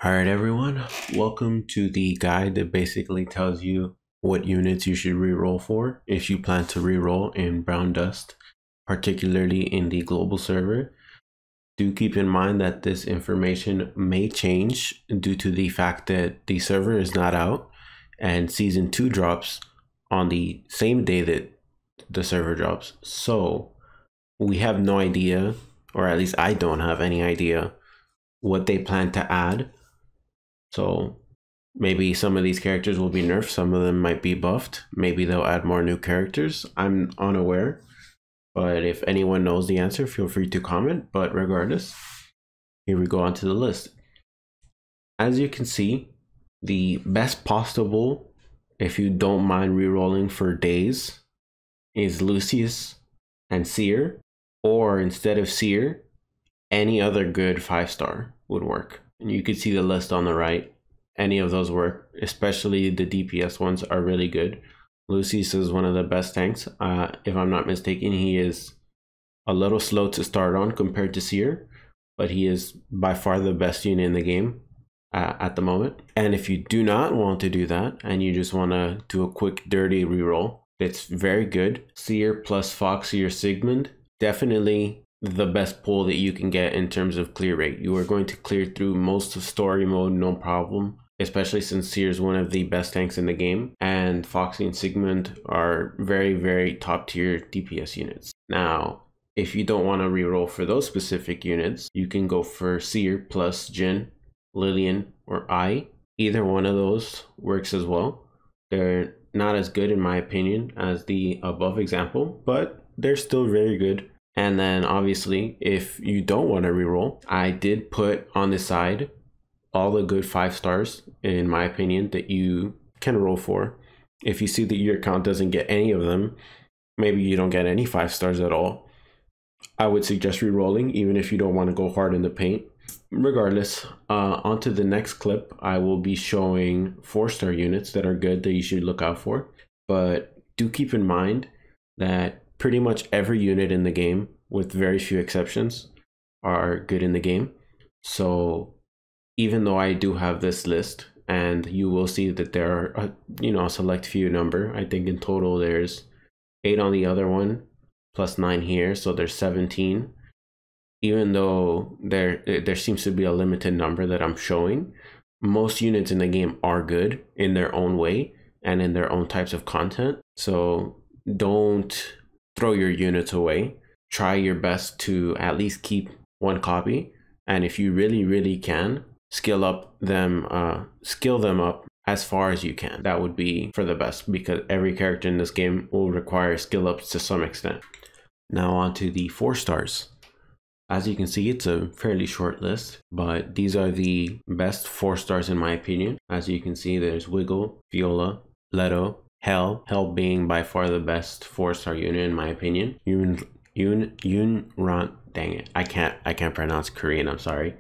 Alright everyone, welcome to the guide that basically tells you what units you should reroll for if you plan to reroll in Brown Dust, particularly in the global server. Do keep in mind that this information may change due to the fact that the server is not out and season 2 drops on the same day that the server drops. So we have no idea, or at least I don't have any idea, what they plan to add. So maybe some of these characters will be nerfed, some of them might be buffed, maybe they'll add more new characters. I'm unaware, but if anyone knows the answer, feel free to comment. But regardless, here we go onto the list. As you can see, the best possible, if you don't mind rerolling for days, is Lucius and Seer, or instead of Seer, any other good 5-star would work. And you can see the list on the right. Any of those work, especially the DPS ones are really good. Lucius is one of the best tanks. If I'm not mistaken, he is a little slow to start on compared to Seer, but he is by far the best unit in the game at the moment. And if you do not want to do that and you just want to do a quick dirty reroll, it's very good. Seer plus Foxy or Sigmund, definitely the best pull that you can get in terms of clear rate. You are going to clear through most of story mode no problem, especially since Seer is one of the best tanks in the game, and Foxy and Sigmund are very top tier DPS units. Now, if you don't want to reroll for those specific units, you can go for Seer plus Jin, Lillian, or I. Either one of those works as well. They're not as good in my opinion as the above example, but they're still very good. And then obviously, if you don't want to reroll, I did put on the side all the good 5-stars, in my opinion, that you can roll for. If you see that your account doesn't get any of them, maybe you don't get any 5-stars at all, I would suggest rerolling, even if you don't want to go hard in the paint. Regardless, onto the next clip, I will be showing 4-star units that are good that you should look out for. But do keep in mind that pretty much every unit in the game, with very few exceptions, are good in the game. So even though I do have this list, and you will see that there are a select few number, I think in total there's 8 on the other one plus 9 here, so there's 17. Even though there seems to be a limited number that I'm showing, most units in the game are good in their own way and in their own types of content. So don't throw your units away. Try your best to at least keep one copy, and if you really can, skill them up as far as you can. That would be for the best, because every character in this game will require skill ups to some extent. Now on to the 4-stars. As you can see, it's a fairly short list, but these are the best 4-stars in my opinion. As you can see, there's Wiggle, Viola, Leto, Hell being by far the best 4-star unit in my opinion. Yunrang, dang it, I can't pronounce Korean, I'm sorry.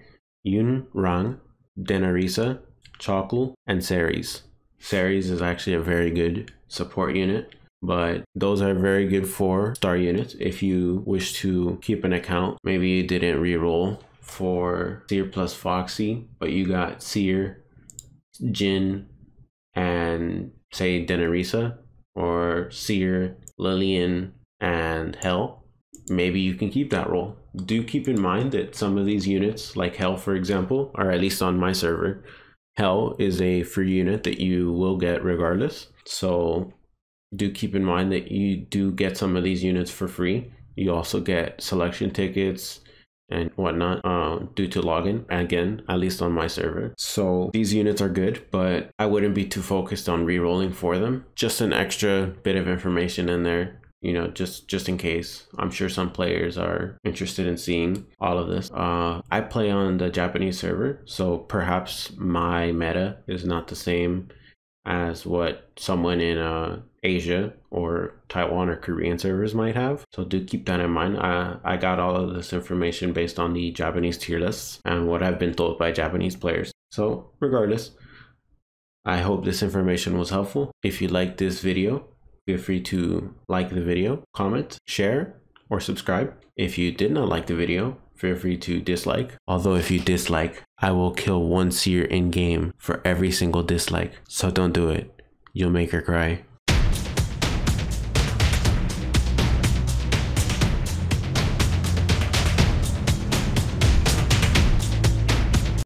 Yunrang, Denarisa, Chokul, and Ceres. Ceres is actually a very good support unit, but those are very good 4-star units. If you wish to keep an account, maybe you didn't reroll for Seer plus Foxy, but you got Seer, Jin, and say Denarisa, or Seer, Lillian, and Hell, maybe you can keep that roll. Do keep in mind that some of these units, like Hell for example, or at least on my server, Hell is a free unit that you will get regardless. So do keep in mind that you do get some of these units for free. You also get selection tickets and whatnot due to login, again, at least on my server. So these units are good, but I wouldn't be too focused on re-rolling for them. Just an extra bit of information in there, just in case. I'm sure some players are interested in seeing all of this. I play on the Japanese server, so perhaps my meta is not the same as what someone in Asia or Taiwan or Korean servers might have. So do keep that in mind. I got all of this information based on the Japanese tier lists and what I've been told by Japanese players. So regardless, I hope this information was helpful. If you liked this video, feel free to like the video, comment, share, or subscribe. If you did not like the video, feel free to dislike. Although if you dislike, I will kill one seer in game for every single dislike. So don't do it. You'll make her cry.